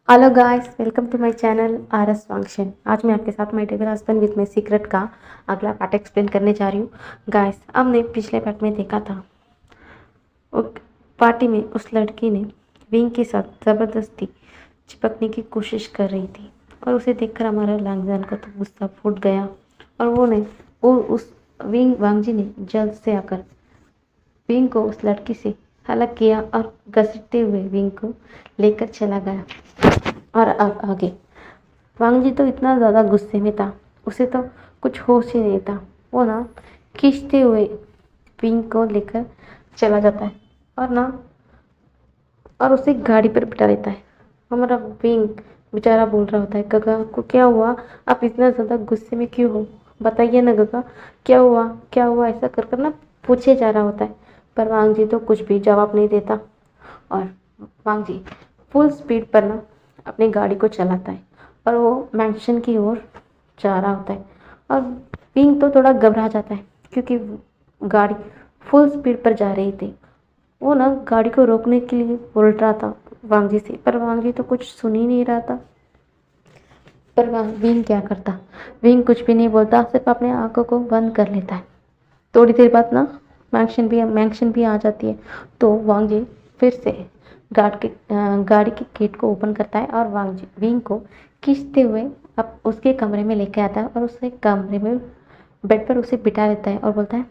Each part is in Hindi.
Hello guys, welcome to my channel R S function. आज मैं आपके साथ my devil husband with my secret का अगला पार्ट एक्सप्लेन करने जा रही हूँ। गाइस, हमने पिछले पार्ट में देखा था पार्टी में उस लड़की ने विंग के साथ ज़बरदस्ती चिपकने की कोशिश कर रही थी और उसे देखकर हमारा लांगजान का तो गुस्सा फूट गया और वो उस वांगजी ने जल्द से आकर विंग को उस लड़की से अलग किया और घसीटते हुए विंग को लेकर चला गया। और अब आगे वांगजी तो इतना ज़्यादा गुस्से में था, उसे तो कुछ होश ही नहीं था। वो ना खींचते हुए विंग को लेकर चला जाता है और उसे गाड़ी पर बिठा लेता है। हमारा विंग बेचारा बोल रहा होता है, गगा को क्या हुआ, आप इतना ज़्यादा गुस्से में क्यों हो, बताइए ना गगा, क्या हुआ क्या हुआ, ऐसा कर कर ना पूछे जा रहा होता है। पर वांगजी तो कुछ भी जवाब नहीं देता और वांगजी फुल स्पीड पर ना अपनी गाड़ी को चलाता है और वो मैंशन की ओर जा रहा होता है। और विंग तो थोड़ा घबरा जाता है क्योंकि गाड़ी फुल स्पीड पर जा रही थी। वो ना गाड़ी को रोकने के लिए बोल रहा था वांगजी से, पर वांगजी तो कुछ सुन ही नहीं रहा था। पर विंग क्या करता, विंग कुछ भी नहीं बोलता, सिर्फ अपने आंखों को बंद कर लेता है। थोड़ी देर बाद ना मैंशन भी आ जाती है। तो वांगजी फिर से गाड़ी के गेट को ओपन करता है और वांगजी विंग को खींचते हुए अब उसके कमरे में लेके आता है और उसके कमरे में बेड पर उसे बिठा लेता है और बोलता है,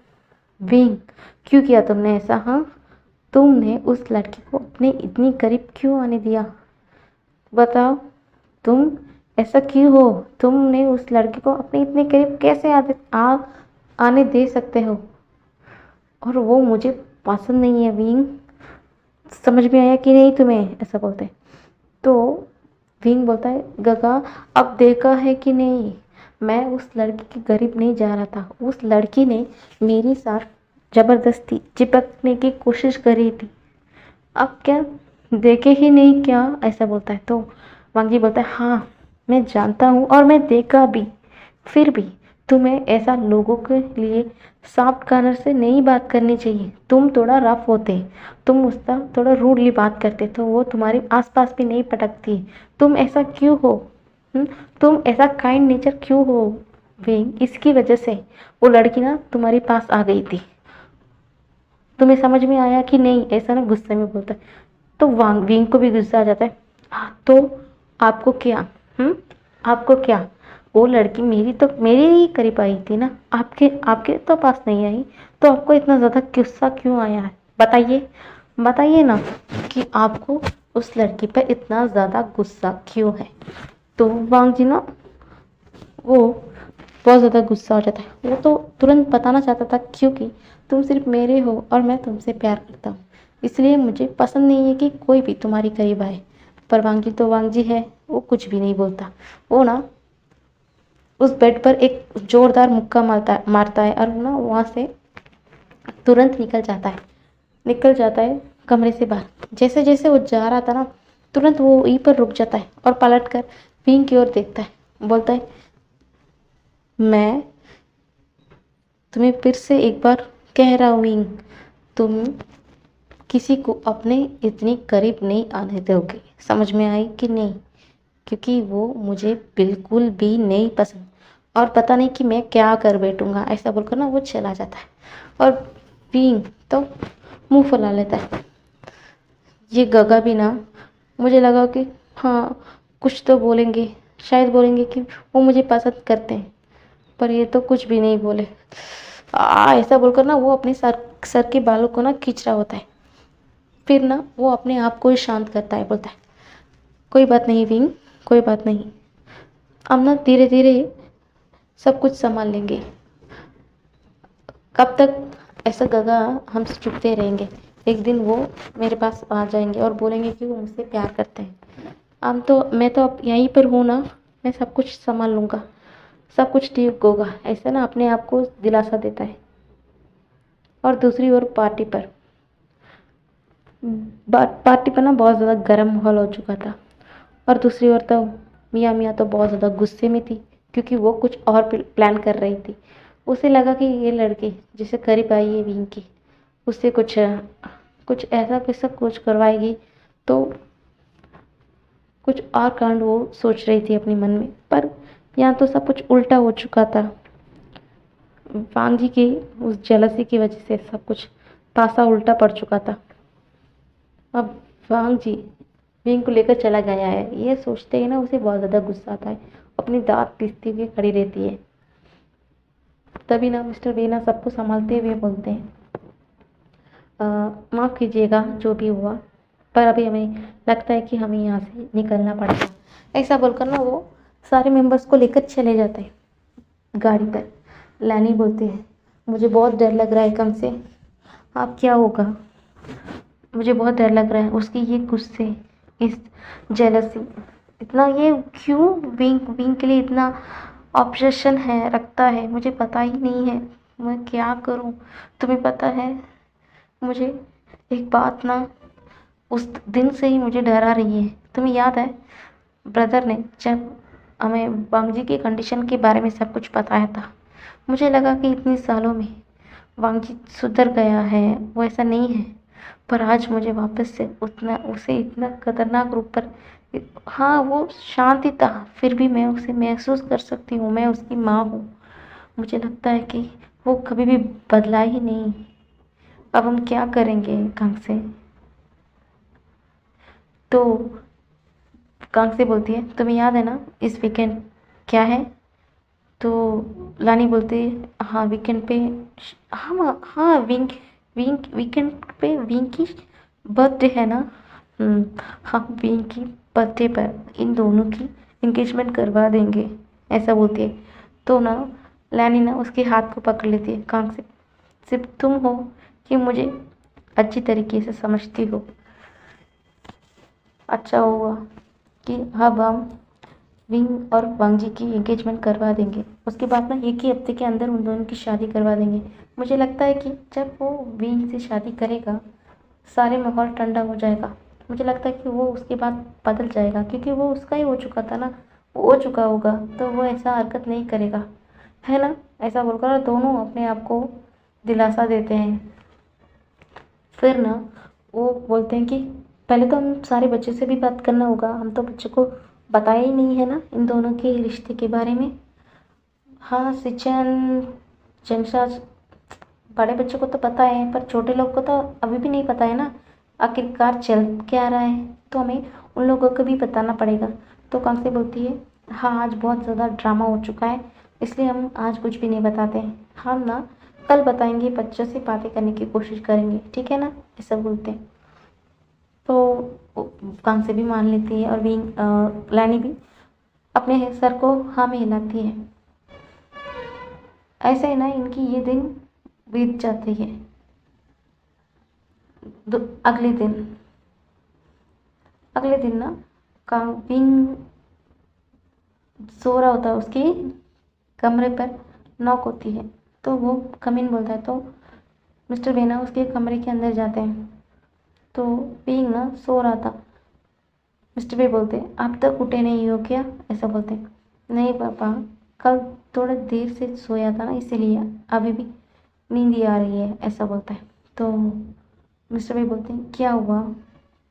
विंग क्यों किया तुमने ऐसा? हाँ, तुमने उस लड़की को अपने इतनी करीब क्यों आने दिया? बताओ, तुम ऐसा क्यों हो? तुमने उस लड़की को अपने इतने करीब कैसे आने दे सकते हो? और वो मुझे पसंद नहीं है विंग, समझ में आया कि नहीं तुम्हें? ऐसा बोलते हैं। तो विंग बोलता है, गगा अब देखा है कि नहीं, मैं उस लड़की के करीब नहीं जा रहा था, उस लड़की ने मेरे साथ जबरदस्ती चिपकने की कोशिश करी थी, अब क्या देखे ही नहीं क्या? ऐसा बोलता है। तो वांगी बोलता है, हाँ मैं जानता हूँ और मैं देखा भी, फिर भी तुम्हें ऐसा लोगों के लिए सॉफ्ट कॉर्नर से नहीं बात करनी चाहिए। तुम थोड़ा रफ होते, तुम उसका थोड़ा रूडली बात करते तो वो तुम्हारे आसपास भी नहीं पटकती। तुम ऐसा क्यों हो? हुँ? तुम ऐसा काइंड नेचर क्यों हो विंग? इसकी वजह से वो लड़की ना तुम्हारे पास आ गई थी। तुम्हें समझ में आया कि नहीं? ऐसा ना गुस्से में बोलता है। तो विंग को भी गुस्सा आ जाता है। तो आपको क्या? आपको क्या? वो लड़की मेरी ही करीब आई थी ना, आपके आपके तो पास नहीं आई, तो आपको इतना ज़्यादा गुस्सा क्यों आया है? बताइए, बताइए ना कि आपको उस लड़की पर इतना ज़्यादा गुस्सा क्यों है? तो वांग जी ना वो बहुत ज़्यादा गुस्सा हो जाता है। वो तो तुरंत बताना चाहता था, क्योंकि तुम सिर्फ मेरे हो और मैं तुमसे प्यार करता हूँ, इसलिए मुझे पसंद नहीं है कि कोई भी तुम्हारी करीब आए। पर वांगी तो वांगजी है, वो कुछ भी नहीं बोलता। वो ना उस बेड पर एक जोरदार मुक्का मारता है और ना वहाँ से तुरंत निकल जाता है कमरे से बाहर। जैसे जैसे वो जा रहा था ना, तुरंत वो वहीं पर रुक जाता है और पलट कर विंग की ओर देखता है, बोलता है, मैं तुम्हें फिर से एक बार कह रहा हूँ विंग, तुम किसी को अपने इतनी करीब नहीं आने दोगे, समझ में आई कि नहीं? क्योंकि वो मुझे बिल्कुल भी नहीं पसंद और पता नहीं कि मैं क्या कर बैठूंगा। ऐसा बोलकर ना वो चला जाता है और विंग तो मुंह फुला लेता है। ये गगा भी ना, मुझे लगा कि हाँ कुछ तो बोलेंगे, शायद बोलेंगे कि वो मुझे पसंद करते हैं, पर ये तो कुछ भी नहीं बोले। ऐसा बोलकर ना वो अपने सर के बालों को ना खींच रहा होता है। फिर ना वो अपने आप को ही शांत करता है, बोलता है, कोई बात नहीं विंग, कोई बात नहीं, हम ना धीरे धीरे सब कुछ संभाल लेंगे। कब तक ऐसा गगा हम चुपते रहेंगे? एक दिन वो मेरे पास आ जाएंगे और बोलेंगे कि वो मुझसे प्यार करते हैं। मैं तो अब यहीं पर हूँ ना, मैं सब कुछ संभाल लूँगा, सब कुछ ठीक होगा, ऐसा ना अपने आप को दिलासा देता है। और दूसरी ओर पार्टी पर ना बहुत ज़्यादा गर्म माहौल हो चुका था और दूसरी ओर तो मियाँ तो बहुत ज़्यादा गुस्से में थी, क्योंकि वो कुछ और प्लान कर रही थी। उसे लगा कि ये लड़की जिसे करीब आई है विंग की, उससे कुछ कुछ ऐसा कुछ करवाएगी तो कुछ और कांड वो सोच रही थी अपने मन में, पर यहाँ तो सब कुछ उल्टा हो चुका था। वांग जी की उस जेलसी की वजह से सब कुछ पासा उल्टा पड़ चुका था। अब वांग जी विंग को लेकर चला गया है, ये सोचते ही ना उसे बहुत ज़्यादा गुस्सा आता है। अपनी दांत पीसती हुई खड़ी रहती है। तभी ना मिस्टर वे सबको संभालते हुए बोलते हैं, माफ़ कीजिएगा जो भी हुआ, पर अभी हमें लगता है कि हमें यहाँ से निकलना पड़ेगा। ऐसा बोलकर ना वो सारे मेंबर्स को लेकर चले जाते हैं गाड़ी पर। लैनी बोलती है, मुझे बहुत डर लग रहा है कम से। आप क्या होगा? मुझे बहुत डर लग रहा है। उसकी ये गुस्से, इस जेलसी, इतना ये क्यों विंग विंग के लिए इतना ऑब्सेशन है रखता है, मुझे पता ही नहीं है। मैं क्या करूं? तुम्हें पता है, मुझे एक बात ना उस दिन से ही मुझे डरा रही है। तुम्हें याद है ब्रदर ने जब हमें वांग जी की कंडीशन के बारे में सब कुछ बताया था, मुझे लगा कि इतने सालों में वांग जी सुधर गया है, वो ऐसा नहीं है। पर आज मुझे वापस से उतना उसे इतना खतरनाक रूप पर, हाँ वो शांत ही था, फिर भी मैं उसे महसूस कर सकती हूँ। मैं उसकी माँ हूँ। मुझे लगता है कि वो कभी भी बदला ही नहीं। अब हम क्या करेंगे कांग से? तो कांग से बोलती है, तुम्हें याद है ना इस वीकेंड क्या है? तो लानी बोलती है, हाँ वीकेंड पे, हाँ हाँ विंग विंग वीकेंड पे विंग की बर्थडे है ना। हाँ विंग की बर्थडे पर इन दोनों की इंगेजमेंट करवा देंगे, ऐसा बोलती है। तो ना लैनी ना उसके हाथ को पकड़ लेती है कांग से, सिर्फ तुम हो कि मुझे अच्छी तरीके से समझती हो। अच्छा हुआ कि अब हम विंग और वांग जी की एंगेजमेंट करवा देंगे। उसके बाद ना एक ही हफ्ते के अंदर उन दोनों की शादी करवा देंगे। मुझे लगता है कि जब वो विंग से शादी करेगा, सारे माहौल ठंडा हो जाएगा। मुझे लगता है कि वो उसके बाद बदल जाएगा, क्योंकि वो उसका ही हो चुका था ना, वो हो चुका होगा तो वो ऐसा हरकत नहीं करेगा, है ना। ऐसा बोलकर दोनों अपने आप को दिलासा देते हैं। फिर ना वो बोलते हैं कि पहले तो हम सारे बच्चों से भी बात करना होगा, हम तो बच्चों को बताया ही नहीं है ना इन दोनों के रिश्ते के बारे में। हाँ सिचन जमशाद, बड़े बच्चों को तो पता है, पर छोटे लोग को तो अभी भी नहीं पता है ना आखिरकार चल क्या रहा है, तो हमें उन लोगों को भी बताना पड़ेगा। तो कौन से बोलती है, हाँ आज बहुत ज़्यादा ड्रामा हो चुका है, इसलिए हम आज कुछ भी नहीं बताते हैं, हम ना कल बताएंगे, बच्चों से बातें करने की कोशिश करेंगे, ठीक है ना, ऐसा बोलते हैं। तो कांग से भी मान लेती है और भी लैनी भी अपने सर को हाँ में हिलाती है। ऐसे ही ना इनकी ये दिन बीत जाती है। अगले दिन ना कांग सो रहा होता है, उसके कमरे पर नॉक होती है, तो वो कमिन बोलता है। तो मिस्टर वेना उसके कमरे के अंदर जाते हैं, तो पिंग ना सो रहा था। मिस्टर वे बोलते हैं, आप तक उठे नहीं हो क्या? ऐसा बोलते हैं, नहीं पापा, कल थोड़ा देर से सोया था ना, इसीलिए अभी भी नींद ही आ रही है, ऐसा बोलता है। तो मिस्टर वे बोलते हैं, क्या हुआ,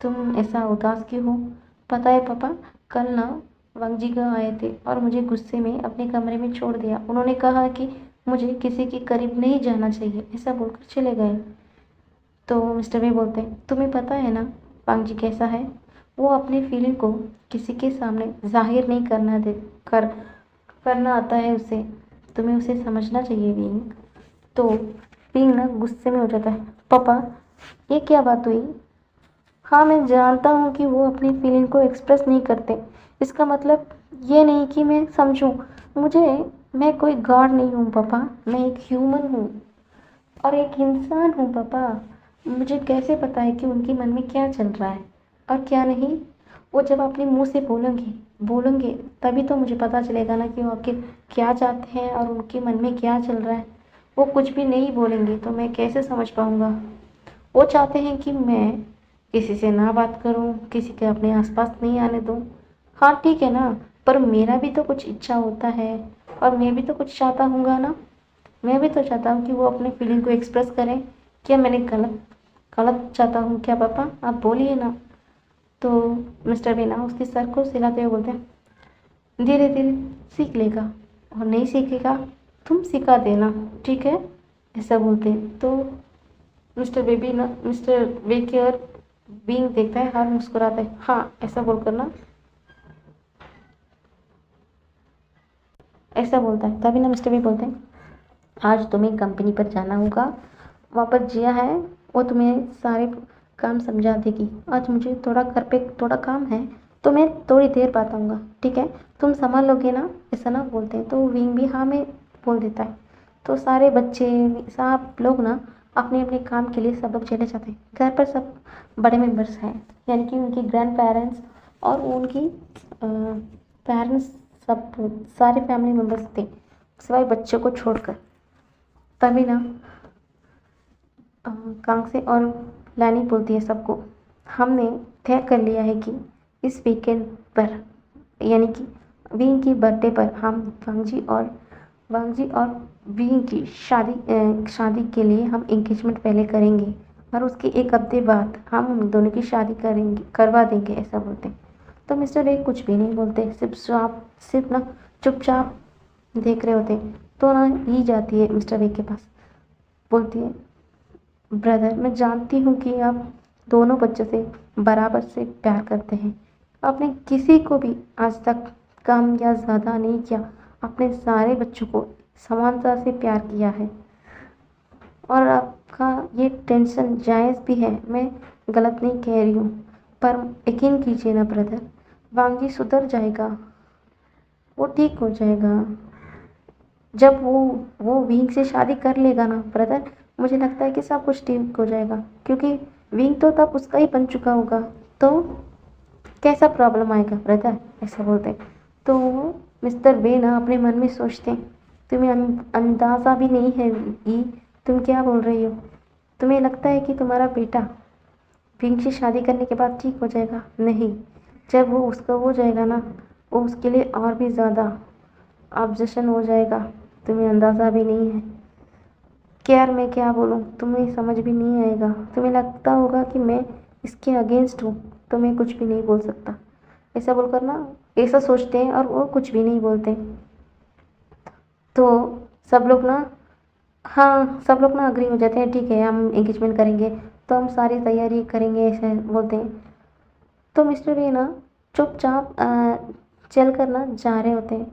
तुम ऐसा उदास क्यों हो? पता है पापा, कल ना वांग जी का आए थे और मुझे गुस्से में अपने कमरे में छोड़ दिया। उन्होंने कहा कि मुझे किसी के करीब नहीं जाना चाहिए, ऐसा बोलकर चले गए। तो मिस्टर वे बोलते हैं, तुम्हें पता है ना वांग जी कैसा है, वो अपनी फीलिंग को किसी के सामने जाहिर नहीं करना आता है उसे, तुम्हें उसे समझना चाहिए विंग। तो विंग ना गुस्से में हो जाता है, पापा ये क्या बात हुई? हाँ मैं जानता हूँ कि वो अपनी फीलिंग को एक्सप्रेस नहीं करते, इसका मतलब ये नहीं कि मैं समझूं, मैं कोई गॉड नहीं हूँ पापा, मैं एक ह्यूमन हूँ और एक इंसान हूँ पापा। मुझे कैसे पता है कि उनके मन में क्या चल रहा है और क्या नहीं? वो जब अपने मुंह से बोलेंगे तभी तो मुझे पता चलेगा ना कि वो आखिर क्या चाहते हैं और उनके मन में क्या चल रहा है। वो कुछ भी नहीं बोलेंगे तो मैं कैसे समझ पाऊँगा? वो चाहते हैं कि मैं किसी से ना बात करूं, किसी के अपने आसपास नहीं आने दूं। हाँ ठीक है ना, पर मेरा भी तो कुछ इच्छा होता है और मैं भी तो कुछ चाहता हूँगा ना। मैं भी तो चाहता हूँ कि वो अपनी फीलिंग को एक्सप्रेस करें। क्या मैंने गलत गलत चाहता हूँ क्या पापा? आप बोलिए ना। तो मिस्टर बेना उसके सर को सिलाते हुए बोलते हैं, धीरे धीरे सीख लेगा, और नहीं सीखेगा तुम सिखा देना, ठीक है, ऐसा बोलते हैं। तो मिस्टर बेकर बीइंग देखता है और मुस्कुराता है, हाँ ऐसा बोलकर ना, ऐसा बोलता है। तभी ना मिस्टर बी बोलते हैं, आज तुम्हें कंपनी पर जाना होगा, वहाँ पर जिया है, वो तुम्हें सारे काम समझा देगी। आज मुझे थोड़ा घर पे थोड़ा काम है, तो मैं थोड़ी देर बाद आऊँगा, ठीक है, तुम संभाल लोगे ना, ऐसा ना बोलते हैं। तो विंग भी हाँ में बोल देता है। तो सारे बच्चे सब लोग ना अपने अपने काम के लिए सब लोग चले जाते हैं। घर पर सब बड़े मेंबर्स हैं, यानी कि उनकी ग्रैंड पेरेंट्स और उनकी पेरेंट्स, सब सारे फैमिली मेंबर्स थे, सिवाय बच्चों को छोड़कर। तभी ना कांगसे और लैनी बोलती है सबको, हमने तय कर लिया है कि इस वीकेंड पर, यानी कि विंग की बर्थडे पर, हम वांगजी और विंग की शादी के लिए हम एंगेजमेंट पहले करेंगे, और उसके एक हफ्ते बाद हम उन दोनों की शादी करवा देंगे, ऐसा बोलते हैं। तो मिस्टर ए कुछ भी नहीं बोलते, सिर्फ ना चुपचाप देख रहे होते हैं। तो ना ही जाती है मिस्टर ए के पास, बोलती है, ब्रदर मैं जानती हूँ कि आप दोनों बच्चों से बराबर से प्यार करते हैं। आपने किसी को भी आज तक कम या ज़्यादा नहीं किया, अपने सारे बच्चों को समानता से प्यार किया है, और आपका ये टेंशन जायज़ भी है, मैं गलत नहीं कह रही हूँ। पर यकीन कीजिए ना ब्रदर, वांगी सुधर जाएगा, वो ठीक हो जाएगा। जब वो विंग से शादी कर लेगा ना ब्रदर, मुझे लगता है कि सब कुछ ठीक हो जाएगा, क्योंकि विंग तो तब उसका ही बन चुका होगा, तो कैसा प्रॉब्लम आएगा ब्रदर, ऐसा बोलते हैं। तो मिस्टर बे ना अपने मन में सोचते हैं, तुम्हें अंदाज़ा भी नहीं है ई, तुम क्या बोल रही हो? तुम्हें लगता है कि तुम्हारा बेटा विंग से शादी करने के बाद ठीक हो जाएगा? नहीं, जब वो उसका हो जाएगा ना, वो उसके लिए और भी ज़्यादा ऑब्जेक्शन हो जाएगा, तुम्हें अंदाज़ा भी नहीं है। यार मैं क्या बोलूँ, तुम्हें समझ भी नहीं आएगा, तुम्हें लगता होगा कि मैं इसके अगेंस्ट हूँ, तो मैं कुछ भी नहीं बोल सकता, ऐसा बोलकर ना, ऐसा सोचते हैं और वो कुछ भी नहीं बोलते। तो सब लोग ना, हाँ सब लोग ना अग्री हो जाते हैं, ठीक है हम एंगेजमेंट करेंगे, तो हम सारी तैयारी करेंगे, ऐसे बोलते हैं। तो मिस्टर भी ना चुपचाप चल कर ना जा रहे होते हैं।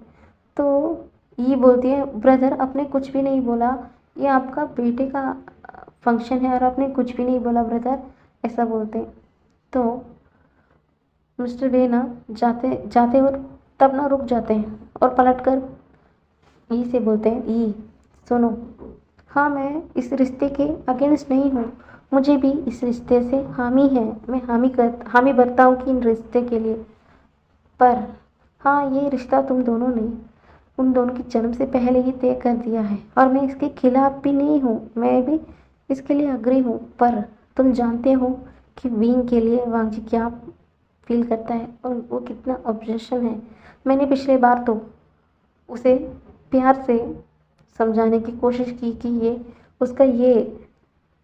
तो ये बोलती है, ब्रदर आपने कुछ भी नहीं बोला, ये आपका बेटे का फंक्शन है और आपने कुछ भी नहीं बोला ब्रदर, ऐसा बोलते हैं। तो मिस्टर डे ना जाते जाते और तब ना रुक जाते हैं और पलटकर ई से बोलते हैं, ई सुनो, हाँ मैं इस रिश्ते के अगेंस्ट नहीं हूँ, मुझे भी इस रिश्ते से हामी है, मैं हामी भरता हूँ कि इन रिश्ते के लिए, पर हाँ ये रिश्ता तुम दोनों ने उन दोनों की जन्म से पहले ही तय कर दिया है, और मैं इसके खिलाफ भी नहीं हूँ, मैं भी इसके लिए अग्री हूँ। पर तुम जानते हो कि विंग के लिए वांगजी क्या फील करता है और वो कितना ऑब्जेक्शन है। मैंने पिछले बार तो उसे प्यार से समझाने की कोशिश की कि ये उसका ये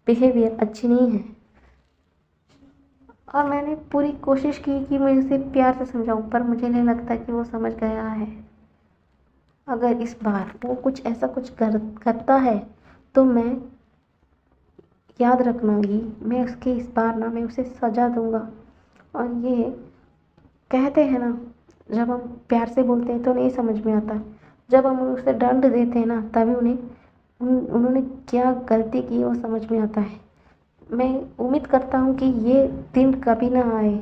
बिहेवियर अच्छी नहीं है, और मैंने पूरी कोशिश की कि मैं उसे प्यार से समझाऊं, पर मुझे नहीं लगता कि वो समझ गया है। अगर इस बार वो कुछ ऐसा कुछ करता है तो मैं, याद रखना ही, मैं उसके इस बार ना मैं उसे सजा दूंगा। और ये कहते हैं ना, जब हम प्यार से बोलते हैं तो नहीं समझ में आता, जब हम उसे दंड देते हैं ना तभी उन्होंने क्या गलती की वो समझ में आता है। मैं उम्मीद करता हूँ कि ये दिन कभी ना आए,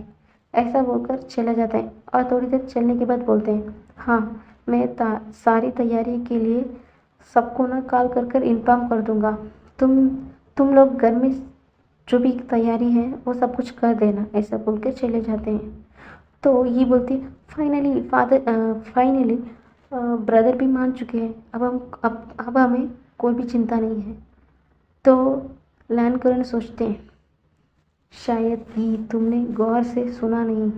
ऐसा बोलकर चले जाते हैं। और थोड़ी देर चलने के बाद बोलते हैं, हाँ मैं सारी तैयारी के लिए सबको ना कॉल कर इन्फॉर्म कर दूँगा, तुम लोग घर में जो भी तैयारी है वो सब कुछ कर देना, ऐसा बोल के चले जाते हैं। तो ये बोलती, फाइनली ब्रदर भी मान चुके हैं, अब हमें कोई भी चिंता नहीं है। तो लैन करण सोचते हैं, शायद ही तुमने गौर से सुना नहीं,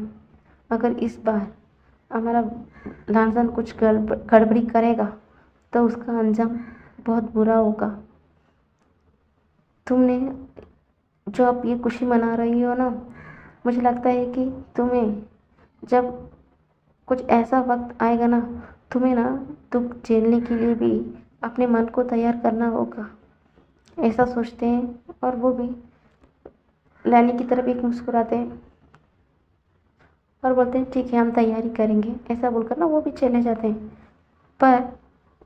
अगर इस बार हमारा लांसन कुछ गड़बड़ी करेगा तो उसका अंजाम बहुत बुरा होगा। तुमने जो अब ये खुशी मना रही हो ना, मुझे लगता है कि तुम्हें जब कुछ ऐसा वक्त आएगा ना, तुम्हें ना दुख झेलने के लिए भी अपने मन को तैयार करना होगा। ऐसा सोचते हैं और वो भी लैनी की तरफ एक मुस्कुराते हैं और बोलते हैं ठीक है हम तैयारी करेंगे, ऐसा बोलकर ना वो भी चले जाते हैं। पर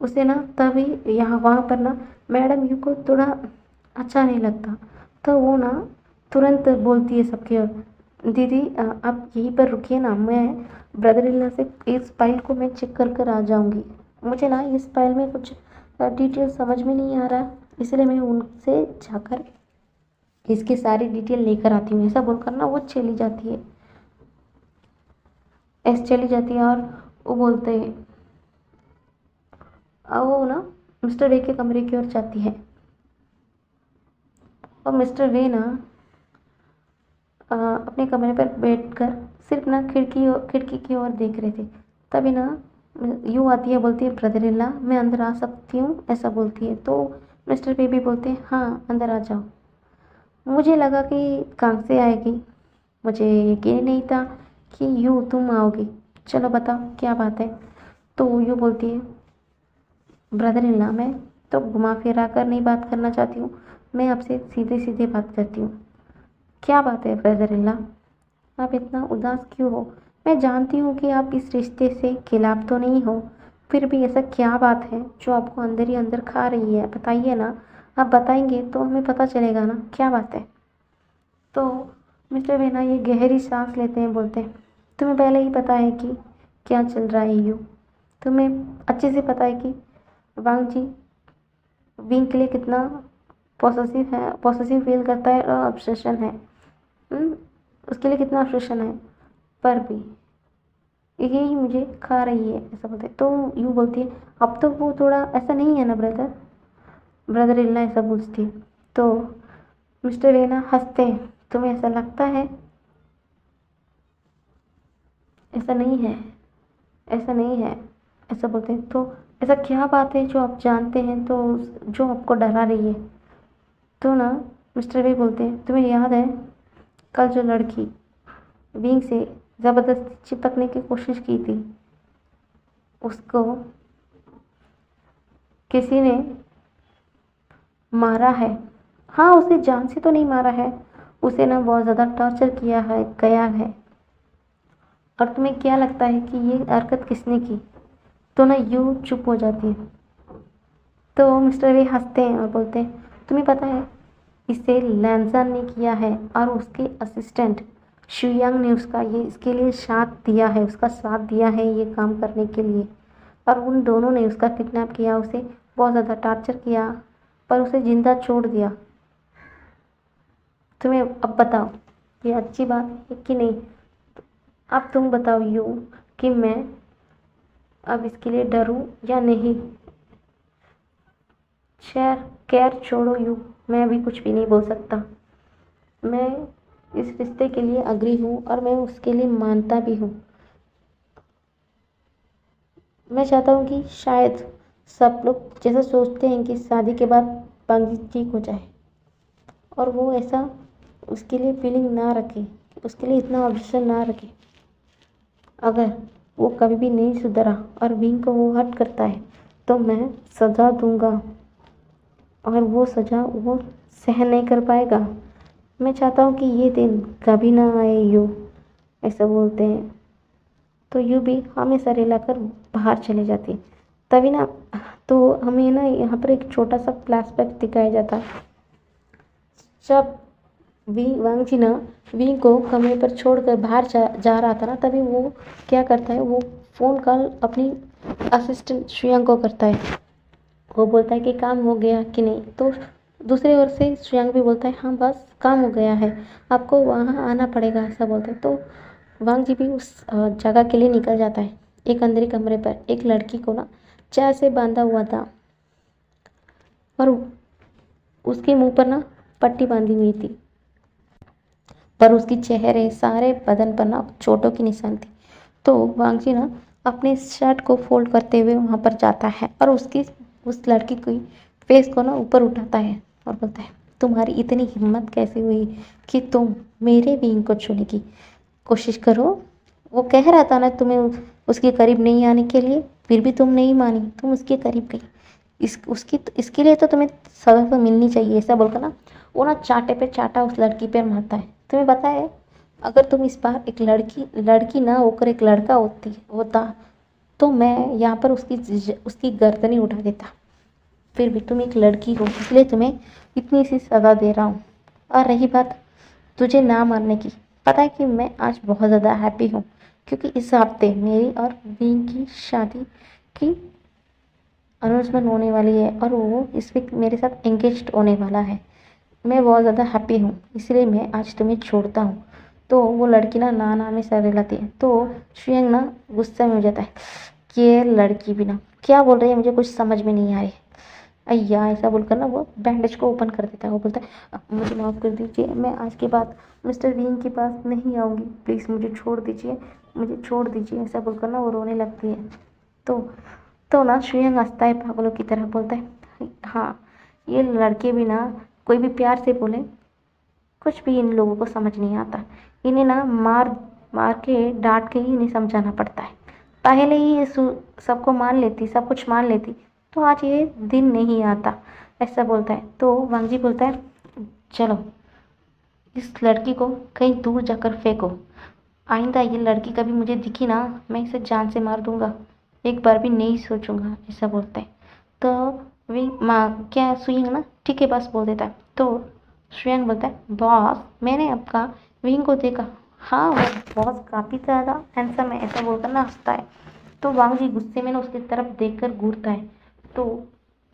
उसे ना तभी यहाँ वहाँ पर ना मैडम यू को थोड़ा अच्छा नहीं लगता, तो वो ना तुरंत बोलती है सबके ओर, दीदी आप यहीं पर रुकिए ना, मैं ब्रदर इन लॉ से इस फाइल को मैं चेक कर कर आ जाऊँगी। मुझे ना इस फाइल में कुछ डिटेल समझ में नहीं आ रहा, इसलिए मैं उनसे जाकर इसकी सारी डिटेल लेकर आती हूँ। ऐसा बोलकर ना वो चली जाती है, ऐसे चली जाती है और वो बोलते हैं वो ना मिस्टर वे के कमरे की ओर जाती है और मिस्टर वे ना अपने कमरे पर बैठकर सिर्फ ना खिड़की की ओर देख रहे थे। तभी ना यूँ आती है, बोलती है ब्रदर इन लॉ मैं अंदर आ सकती हूँ, ऐसा बोलती है। तो मिस्टर वे भी बोलते हैं हाँ अंदर आ जाओ। मुझे लगा कि कहाँ से आएगी, मुझे यकीन नहीं था कि यूँ तुम आओगी, चलो बताओ क्या बात है। तो यूँ बोलती है ब्रदर इन लॉ मैं तो घुमा फिरा कर नहीं बात करना चाहती हूँ, मैं आपसे सीधे सीधे बात करती हूँ। क्या बात है ब्रदर इन लॉ, आप इतना उदास क्यों हो? मैं जानती हूँ कि आप इस रिश्ते से खिलाफ तो नहीं हो, फिर भी ऐसा क्या बात है जो आपको अंदर ही अंदर खा रही है, बताइए ना। आप बताएंगे तो हमें पता चलेगा ना क्या बात है। तो मिस्टर वेना ये गहरी सांस लेते हैं, बोलते हैं तुम्हें पहले ही पता है कि क्या चल रहा है यू, तुम्हें अच्छे से पता है कि वांग जी विंग के लिए कितना पॉसेसिव फील करता है और ऑब्सेशन है, उसके लिए कितना ऑब्सेशन है, पर भी यही मुझे खा रही है, ऐसा बोलते हैं। तो यूँ बोलती है अब तो वो थोड़ा ऐसा नहीं है ना ब्रदर इल्ला, ऐसा पूछती है। तो मिस्टर रेना हंसते हैं, तुम्हें ऐसा लगता है? ऐसा नहीं है, ऐसा नहीं है, ऐसा बोलते हैं। तो ऐसा क्या बात है जो आप जानते हैं तो जो आपको डरा रही है? तो ना मिस्टर वे बोलते हैं तुम्हें याद है कल जो लड़की विंग से ज़बरदस्ती चिपकने की कोशिश की थी, उसको किसी ने मारा है। हाँ उसे जान से तो नहीं मारा है, उसे ना बहुत ज़्यादा टॉर्चर किया है गया है। और तुम्हें क्या लगता है कि ये हरकत किसने की? तो ना यूँ चुप हो जाती है। तो मिस्टर वे हंसते हैं और बोलते हैं तुम्हें पता है इसे लैंसन ने किया है और उसके असिस्टेंट शुयांग ने उसका ये इसके लिए उसका साथ दिया है ये काम करने के लिए। और उन दोनों ने उसका किडनैप किया, उसे बहुत ज़्यादा टॉर्चर किया पर उसे जिंदा छोड़ दिया। तुम्हें अब बताओ ये अच्छी बात है कि नहीं? अब तुम बताओ यूँ कि मैं अब इसके लिए डरूं या नहीं? खैर छोड़ो यूँ, मैं अभी कुछ भी नहीं बोल सकता। मैं इस रिश्ते के लिए अग्री हूँ और मैं उसके लिए मानता भी हूँ। मैं चाहता हूँ कि शायद सब लोग जैसा सोचते हैं कि शादी के बाद बांग्जी ठीक हो जाए और वो ऐसा उसके लिए फीलिंग ना रखे, उसके लिए इतना ऑब्सेशन ना रखे। अगर वो कभी भी नहीं सुधरा और विंग को वो हर्ट करता है तो मैं सज़ा दूंगा और वो सज़ा वो सहन नहीं कर पाएगा। मैं चाहता हूँ कि ये दिन कभी ना आए यू, ऐसा बोलते हैं। तो यू भी हमें सर हिलाकर बाहर चले जाती है। तभी ना तो हमें ना यहाँ पर एक छोटा सा फ्लैशबैक दिखाया जाता है। जब वांग जी ना विंग को कमरे पर छोड़कर बाहर जा रहा था ना, तभी वो क्या करता है, वो फ़ोन कॉल अपनी असिस्टेंट श्रेयांग को करता है। वो बोलता है कि काम हो गया कि नहीं। तो दूसरी ओर से श्रेयांग भी बोलता है हाँ बस काम हो गया है, आपको वहाँ आना पड़ेगा, ऐसा बोलता है। तो वांग जी भी उस जगह के लिए निकल जाता है। एक अंदर कमरे पर एक लड़की को ना चाय से बांधा हुआ था और उसके मुंह पर ना पट्टी बांधी हुई थी, पर उसकी चेहरे सारे बदन पर ना चोटों की निशान थी। तो वांग जी ना अपने शर्ट को फोल्ड करते हुए वहाँ पर जाता है और उस लड़की की फेस को ना ऊपर उठाता है और बोलता है तुम्हारी इतनी हिम्मत कैसे हुई कि तुम मेरे विंग को छूने की कोशिश करो? वो कह रहा था ना तुम्हें उसके करीब नहीं आने के लिए, फिर भी तुम नहीं मानी, तुम उसके करीब गई। इसके लिए तो तुम्हें सज़ा तो मिलनी चाहिए, ऐसा बोलकर ना वो ना चाटे पे चाटा उस लड़की पे मारता है। तुम्हें पता है, अगर तुम इस बार एक लड़की ना होकर एक लड़का होता तो मैं यहाँ पर उसकी गर्दनी उठा देता। फिर भी तुम एक लड़की हो, इसलिए तुम्हें इतनी सी सज़ा दे रहा हूँ। और रही बात तुझे ना मारने की, पता है कि मैं आज बहुत ज़्यादा हैप्पी हूँ, क्योंकि इस हफ्ते मेरी और विंग की शादी की अनाउंसमेंट होने वाली है और वो इस वीक मेरे साथ एंगेज्ड होने वाला है। मैं बहुत ज़्यादा हैप्पी हूँ, इसलिए मैं आज तुम्हें छोड़ता हूँ। तो वो लड़की ना ना ना में सर हिलाती है। तो शुयंग ना गुस्सा में हो जाता है कि ये लड़की भी ना क्या बोल रही है, मुझे कुछ समझ में नहीं आ रही। अय्या, ऐसा बोलकर ना वो बैंडेज को ओपन कर देता है। वो बोलता है, मुझे माफ़ कर दीजिए, मैं आज के बाद मिस्टर विंग के पास नहीं आऊँगी, प्लीज़ मुझे छोड़ दीजिए, मुझे छोड़ दीजिए। ऐसा बोलकर ना वो रोने लगती है। तो ना शुयंग हंसता है पागलों की तरह, बोलता है, हाँ ये लड़के भी ना कोई भी प्यार से बोले, कुछ भी इन लोगों को समझ नहीं आता। इन्हें ना मार मार के डांट के ही इन्हें समझाना पड़ता है। पहले ही ये सबको मान लेती, सब कुछ मान लेती तो आज ये दिन नहीं आता। ऐसा बोलता है। तो वांगजी बोलता है, चलो इस लड़की को कहीं दूर जाकर फेंको, आइंदा ये लड़की कभी मुझे दिखी ना, मैं इसे जान से मार दूंगा, एक बार भी नहीं सोचूंगा। ऐसा बोलता है। तो वे माँ क्या सुयंग ना ठीक है बस बोल देता है। तो सुयंग बोलता है, बॉस मैंने आपका विंग को देखा, हाँ वो बॉस काफ़ी ज़्यादा हैंडसम है। ऐसा बोलकर ना हंसता है। तो वांग जी गुस्से में ना उसकी तरफ देखकर घूरता है। तो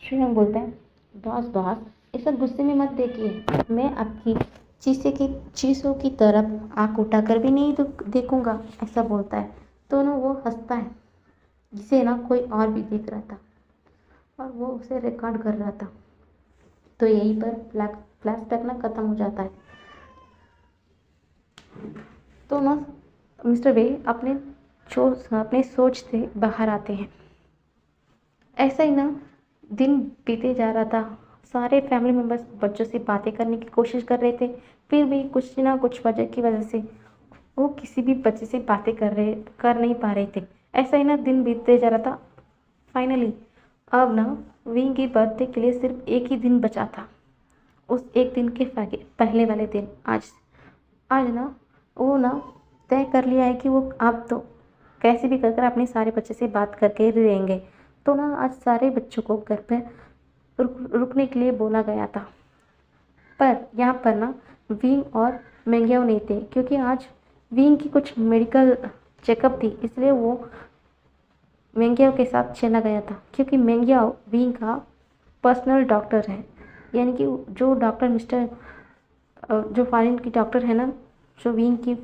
सुयंग बोलता है, बॉस बॉस ऐसा गुस्से में मत देखिए, मैं आपकी चीज़ों की तरफ आँख उठाकर भी नहीं देखूंगा। ऐसा बोलता है। तो ना वो हंसता है, जिसे ना कोई और भी देख रहा था और वो उसे रिकॉर्ड कर रहा था। तो यहीं पर फ्लैशबैक ना ख़त्म हो जाता है। तो ना मिस्टर वे अपने सोच से बाहर आते हैं। ऐसा ही ना दिन बीते जा रहा था। सारे फैमिली मेम्बर्स बच्चों से बातें करने की कोशिश कर रहे थे, फिर भी कुछ ना कुछ वजह की वजह से वो किसी भी बच्चे से बातें कर नहीं पा रहे थे। ऐसा ही ना दिन बीतते जा रहा था। फाइनली अब ना विंग की बर्थडे के लिए सिर्फ एक ही दिन बचा था। उस एक दिन के पहले वाले दिन आज ना वो ना तय कर लिया है कि वो अब तो कैसे भी कर अपने सारे बच्चे से बात करके ही रहेंगे। तो ना आज सारे बच्चों को घर पे रुकने के लिए बोला गया था। पर यहाँ पर ना विंग और मेंग्याओ नहीं थे, क्योंकि आज विंग की कुछ मेडिकल चेकअप थी, इसलिए वो मेंग्याओ के साथ चला गया था। क्योंकि मेंग्याओ विंग का पर्सनल डॉक्टर है, यानी कि जो डॉक्टर जो फॉरेन की डॉक्टर है ना, जो विंग की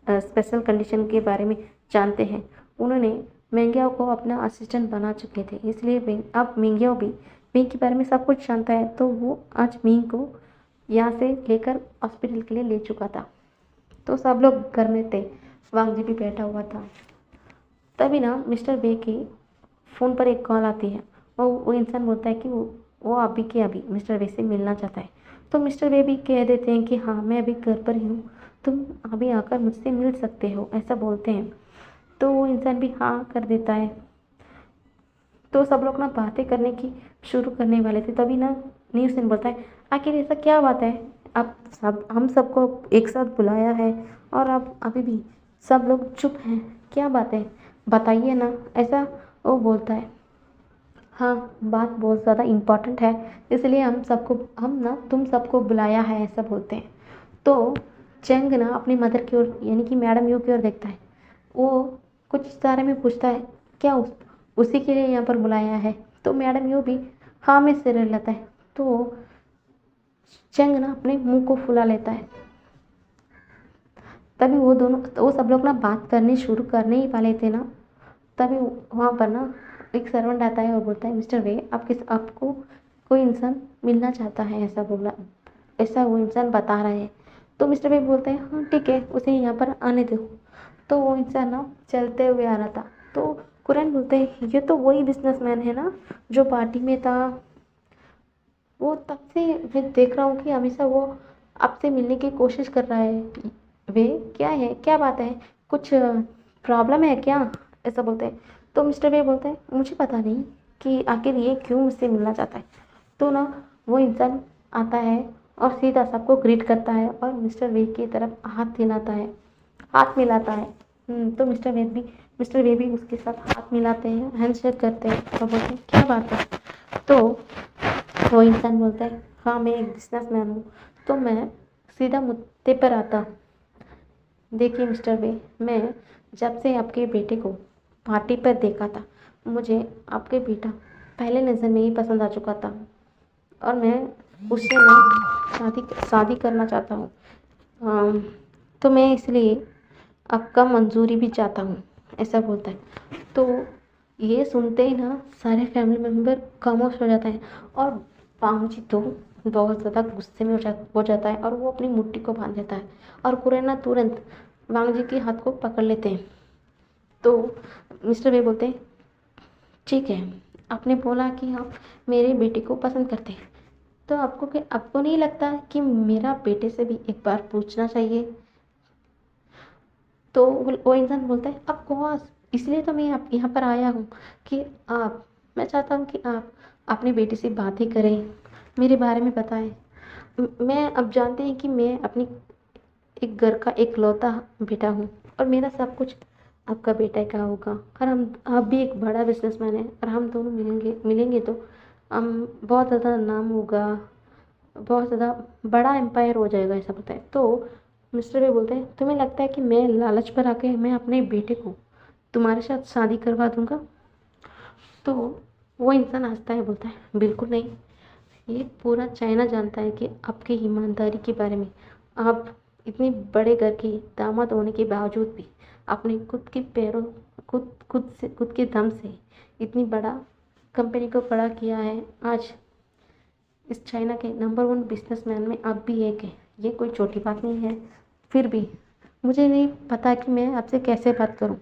स्पेशल कंडीशन के बारे में जानते हैं, उन्होंने मेंग्याओ को अपना असिस्टेंट बना चुके थे। इसलिए अब मेंग्याओ भी विंग के बारे में सब कुछ जानता है। तो वो आज विंग को यहाँ से लेकर हॉस्पिटल के लिए ले चुका था। तो सब लोग घर में थे, वांग जी भी बैठा हुआ था। तभी ना मिस्टर बे की फ़ोन पर एक कॉल आती है और वो इंसान बोलता है कि वो अभी के अभी मिस्टर बे से मिलना चाहता है। तो मिस्टर बे भी कह देते हैं कि हाँ मैं अभी घर पर ही हूँ, तुम अभी आकर मुझसे मिल सकते हो, ऐसा बोलते हैं। तो वो इंसान भी हाँ कर देता है। तो सब लोग ना बातें करने की शुरू करने वाले थे, तभी ना न्यूज़ सेन बोलता है, आखिर ऐसा क्या बात है, अब हम सबको एक साथ बुलाया है और अब अभी भी सब लोग चुप हैं, क्या बात है बताइए ना। ऐसा वो बोलता है। हाँ बात बहुत ज़्यादा इम्पोर्टेंट है, इसलिए हम ना तुम सबको बुलाया है, ऐसा बोलते हैं। तो चेंग ना अपनी मदर की ओर यानी कि मैडम यू की ओर देखता है। वो कुछ इस बारे में पूछता है, क्या उसी के लिए यहाँ पर बुलाया है? तो मैडम यू भी हाँ में सिर हिलाता है। तो चेंग ना अपने मुंह को फुला लेता है। तभी वो सब लोग ना बात करने शुरू करने ही वाले थे ना, तभी वहाँ पर ना एक सर्वेंट आता है और बोलता है, मिस्टर वे आपको कोई इंसान मिलना चाहता है, ऐसा वो इंसान बता रहा है। तो मिस्टर वे बोलते हैं, हाँ ठीक है उसे यहाँ पर आने दो। तो वो इंसान ना चलते हुए आ रहा था। तो कुरैन बोलते हैं, ये तो वही बिजनेसमैन है ना जो पार्टी में था, वो तब से मैं देख रहा हूँ कि हमेशा वो आपसे मिलने की कोशिश कर रहा है। वे क्या है, क्या बात है, कुछ प्रॉब्लम है क्या, ऐसा बोलते हैं। तो मिस्टर वे बोलते हैं मुझे पता नहीं कि आखिर ये क्यों मुझसे मिलना चाहता है। तो ना वो इंसान आता है और सीधा सबको ग्रीट करता है और मिस्टर वे की तरफ हाथ हिलाता है, हाथ मिलाता है। तो मिस्टर वे भी उसके साथ हाथ मिलाते हैं, हैंडशेक करते हैं और बोलते हैं क्या बात है। तो वो इंसान बोलता है हाँ मैं एक बिजनेसमैन हूँ। तो मैं सीधा मुद्दे पर आता हूँ। देखिए मिस्टर वे, मैं जब से आपके बेटे को पार्टी पर देखा था, मुझे आपके बेटा पहले नज़र में ही पसंद आ चुका था और मैं उससे ना शादी शादी करना चाहता हूँ। अम, तो मैं इसलिए आपका मंजूरी भी चाहता हूँ, ऐसा बोलता है। तो ये सुनते ही ना सारे फैमिली मेम्बर खामोश हो जाते हैं और पामजी तो बहुत ज़्यादा गुस्से में हो जाता है और वो अपनी मुट्ठी को बांध देता है और कुरैना तुरंत वांग जी के हाथ को पकड़ लेते हैं। तो मिस्टर वे बोलते हैं ठीक है, आपने बोला कि आप मेरे बेटे को पसंद करते हैं, तो आपको नहीं लगता कि मेरा बेटे से भी एक बार पूछना चाहिए। तो वो इंसान बोलता है ऑफ कोर्स, इसलिए तो मैं आप यहाँ पर आया हूँ कि आप मैं चाहता हूँ कि आप अपने बेटे से बातें करें, मेरे बारे में बताएं। मैं अब जानते हैं कि मैं अपनी एक घर का इकलौता बेटा हूँ और मेरा सब कुछ आपका बेटा का होगा और हम आप भी एक बड़ा बिजनेसमैन है और हम दोनों मिलेंगे मिलेंगे तो हम बहुत ज़्यादा नाम होगा, बहुत ज़्यादा बड़ा एम्पायर हो जाएगा, ऐसा बोलता है। तो मिस्टर वे बोलते हैं तुम्हें लगता है कि मैं लालच पर आके मैं अपने बेटे को तुम्हारे साथ शादी करवा दूंगा। तो वो इंसान हंसता है, बोलता है बिल्कुल नहीं, ये पूरा चाइना जानता है कि आपकी ईमानदारी के बारे में। आप इतने बड़े घर के दामाद होने के बावजूद भी आपने खुद के पैरों खुद के दम से इतनी बड़ा कंपनी को खड़ा किया है। आज इस चाइना के नंबर वन बिजनेसमैन में आप भी एक हैं, ये कोई छोटी बात नहीं है। फिर भी मुझे नहीं पता कि मैं आपसे कैसे बात करूं।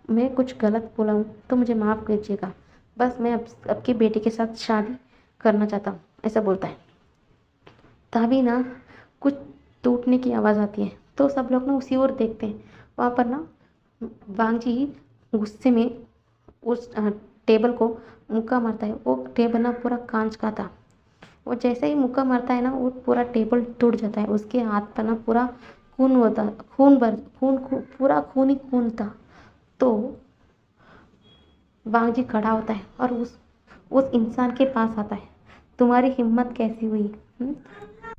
मैं कुछ गलत बोला हूँ तो मुझे माफ़ कीजिएगा। बस मैं आपके बेटे के साथ शादी करना चाहता हूँ, ऐसा बोलता है। तभी ना कुछ टूटने की आवाज़ आती है तो सब लोग ना उसी ओर देखते हैं। वहाँ पर ना वांग जी गुस्से में उस टेबल को मुक्का मारता है। वो टेबल ना पूरा कांच का था। वो जैसे ही मुक्का मारता है ना वो पूरा टेबल टूट जाता है। उसके हाथ पर ना पूरा खून होता, पूरा खून ही खून था। तो वांग जी खड़ा होता है और उस इंसान के पास आता है। तुम्हारी हिम्मत कैसी हुई? हम्म?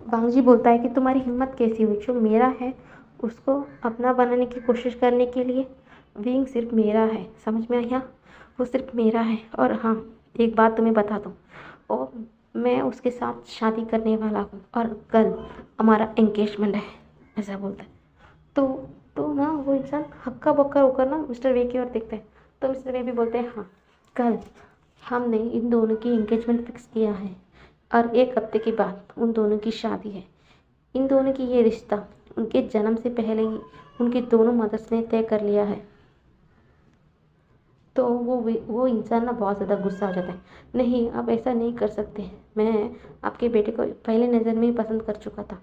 वांग जी बोलता है कि तुम्हारी हिम्मत कैसी हुई जो मेरा है उसको अपना बनाने की कोशिश करने के लिए। विंग सिर्फ मेरा है, समझ में आया? वो सिर्फ मेरा है। और हाँ, एक बात तुम्हें बता दूँ, और मैं उसके साथ शादी करने वाला हूँ और कल हमारा एंगेजमेंट है, ऐसा बोलता है। तो ना वो इंसान हक्का बक्का होकर ना मिस्टर वे की ओर देखता है। तो मिस्टर वे भी बोलते हैं हाँ, कल हमने इन दोनों की एंगेजमेंट फिक्स किया है और एक हफ्ते के बाद उन दोनों की शादी है। इन दोनों की ये रिश्ता उनके जन्म से पहले ही उनकी दोनों मदर्स ने तय कर लिया है। तो वो इंसान ना बहुत ज़्यादा गुस्सा हो जाता है। नहीं, आप ऐसा नहीं कर सकते, मैं आपके बेटे को पहले नज़र में ही पसंद कर चुका था।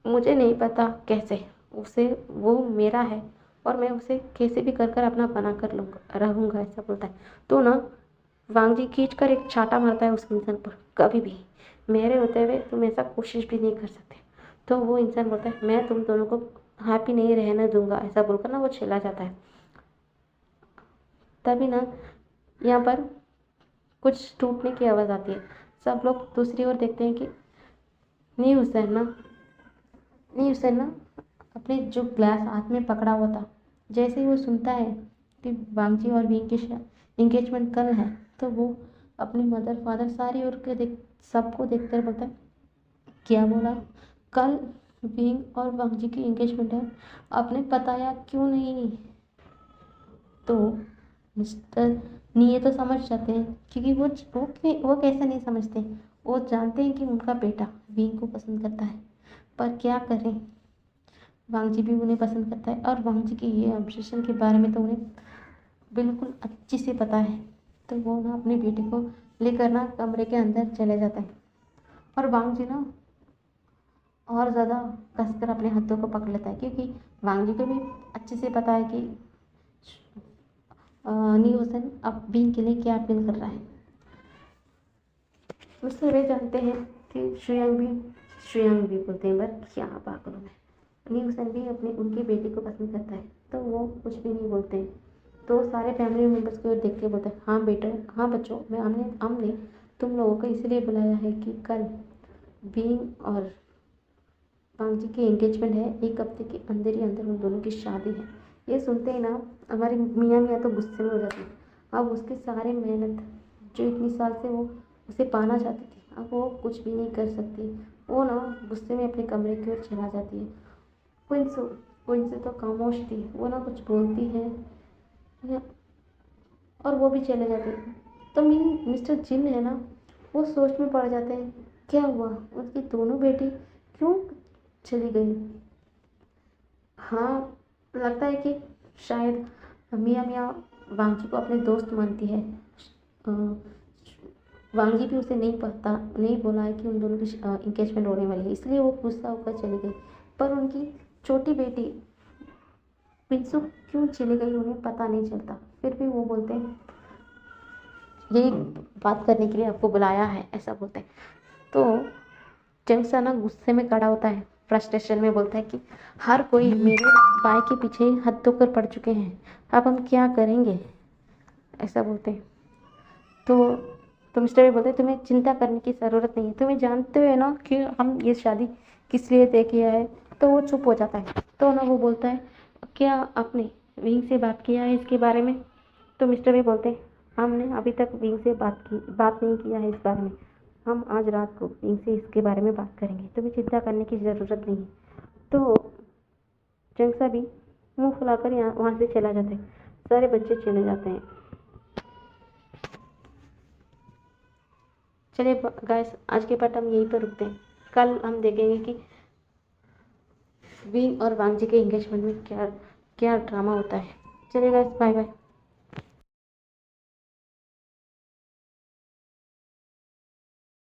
मुझे नहीं पता कैसे, उसे वो मेरा है और मैं उसे कैसे भी कर कर अपना बना कर लूँगा रहूँगा, ऐसा बोलता है। तो ना वांग जी खींच कर एक चाटा मारता है उस इंसान पर। कभी भी मेरे होते हुए तुम ऐसा कोशिश भी नहीं कर सकते। तो वो इंसान बोलता है मैं तुम दोनों को हैप्पी नहीं रहने दूंगा, ऐसा बोलकर ना वो चला जाता है। तभी ना यहाँ पर कुछ टूटने की आवाज़ आती है। सब लोग दूसरी ओर देखते हैं कि न्यू हुसैन ना अपने जो ग्लास हाथ में पकड़ा हुआ था, जैसे ही वो सुनता है कि वांगजी और विंग की इंगेजमेंट कल है, तो वो अपनी मदर फादर सारी ओर के सबको देखकर बोलता है क्या बोला? कल विंग और वांगजी की इंगेजमेंट है, आपने बताया क्यों नहीं? तो मिस्टर नी ये तो समझ जाते हैं क्योंकि वो कैसे नहीं समझते, वो जानते हैं कि उनका बेटा विंग को पसंद करता है। पर क्या करें, वांग जी भी उन्हें पसंद करता है और वांग जी की ये ऑब्सेशन के बारे में तो उन्हें बिल्कुल अच्छी से पता है। तो वो ना अपने बेटे को लेकर ना कमरे के अंदर चले जाता है और वांग जी ना और ज़्यादा कसकर अपने हाथों को पकड़ लेता है, क्योंकि वांग जी को भी अच्छे से पता है कि न्यूसन अब बींग के लिए क्या अपील कर रहा है। उससे वे जानते हैं कि श्रेयांग भी बोलते हैं, पर क्या पागलों में न्यूसन भी अपने उनकी बेटी को पसंद करता है, तो वो कुछ भी नहीं बोलते हैं। तो सारे फैमिली मेम्बर्स को देख के बोलते हैं, हाँ बेटा, हाँ बच्चों, मैं हमने हमने तुम लोगों को इसलिए बुलाया है कि कल बींग और पांग जी की एंगेजमेंट है, एक हफ्ते के अंदर ही अंदर उन दोनों की शादी है। ये सुनते ही ना हमारी मियाँ तो गुस्से में हो जाती है। अब उसके सारे मेहनत जो इतनी साल से वो उसे पाना चाहती थी, अब वो कुछ भी नहीं कर सकती। वो ना गुस्से में अपने कमरे की ओर चला जाती है। क्विंस क्विंस तो खामोश थी, वो ना कुछ बोलती है और वो भी चले जाते हैं। तो मिस्टर जिन है ना, वो सोच में पड़ जाते हैं, क्या हुआ, उनकी दोनों बेटी क्यों चली गई। हाँ, लगता है कि शायद मियाँ मियाँ वांगी को अपने दोस्त मानती है। वांगी भी उसे नहीं बोला है कि उन दोनों की इंगेजमेंट होने वाली है, इसलिए वो गुस्सा होकर चली गई। पर उनकी छोटी बेटी पिंसु क्यों चली गई उन्हें पता नहीं चलता। फिर भी वो बोलते हैं, यही बात करने के लिए आपको बुलाया है, ऐसा बोलते हैं। तो जंगसा ना गुस्से में खड़ा होता है, फ्रस्ट्रेशन में बोलता है कि हर कोई मेरे बाय के पीछे हाथ धोकर पड़ चुके हैं, अब हम क्या करेंगे, ऐसा बोलते हैं। तो मिस्टर भी बोलते हैं, तुम्हें चिंता करने की ज़रूरत नहीं है, तुम्हें जानते हो ना कि हम ये शादी किस लिए तय किया है। तो वो चुप हो जाता है। तो ना वो बोलता है, क्या आपने विंग से बात किया है इसके बारे में। तो मिस्टर भी बोलते हैं, हमने अभी तक विंग से बात नहीं किया है इस बारे में, हम आज रात को विंग से इसके बारे में बात करेंगे, तुम्हें चिंता करने की ज़रूरत नहीं है। तो जंगसा भी मुंह फुलाकर यहाँ वहाँ से चला जाता है, सारे बच्चे चले जाते हैं। चलिए गाइस, आज के पार्ट हम यहीं पर रुकते हैं। कल हम देखेंगे कि विंग और वांग जी के एंगेजमेंट में क्या क्या ड्रामा होता है। चलिए गाइस, बाय बाय।